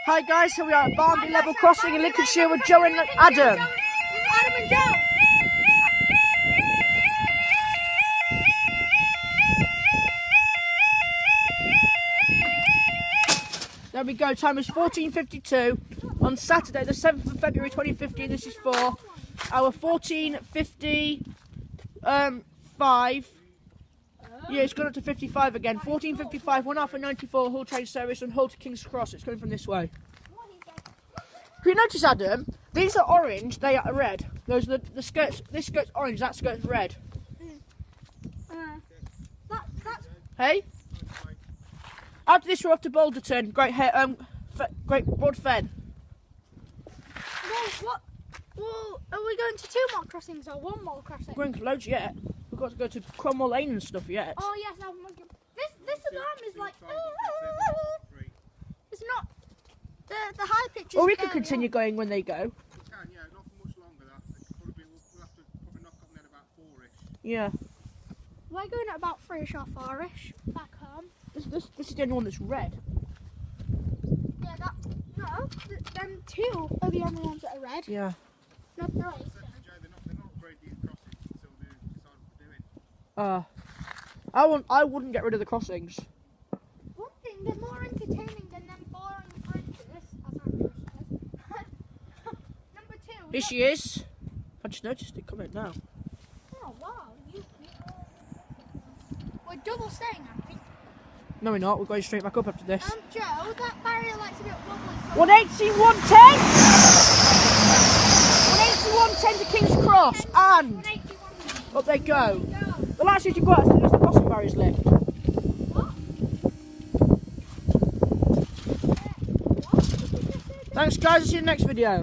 Hi guys, here we are at Barnby level crossing in Lincolnshire with Joe and Adam. Adam and Joe. There we go, time is 14:52 on Saturday the 7th of February 2015. This is for our 14:55. Yeah, it's gone up to 55 again. 14:55, 1 hour for 94 Hull train service on Hull to King's Cross. It's coming from this way. Can you notice, Adam? These are orange, they are red. Those are the skirts. This skirt's orange, that skirt's red. Hey? After this, we're off to Boulderton. Great Broad Fen. Well, are we going to 2 more crossings or 1 more crossing? We're going loads yet. We've got to go to Cromwell Lane and stuff yet. Oh yes, this alarm is like. It's not the high pitch. Or we could continue going when they go. We can, yeah, not for much longer. We'll have to probably knock up then about 4ish. Yeah. We're going at about 3ish or 4ish back home. This is the only one that's red. Yeah, them 2 are the only ones that are red. Yeah. Not 3. Joe, they're not upgrading these crossings until they decide what they're doing. I wouldn't get rid of the crossings. One thing, they're more entertaining than them boring bridges. Number 2. Here she is. I just noticed it coming now. Oh wow, we're double staying, I think. No, we're not. We're going straight back up after this. Joe, that barrier light's a bit wobbly. 180, 110! 180, 110 to King's Cross, and 181. up they go. The last you've got is just the crossing barriers left. What? Thanks guys, I'll see you in the next video.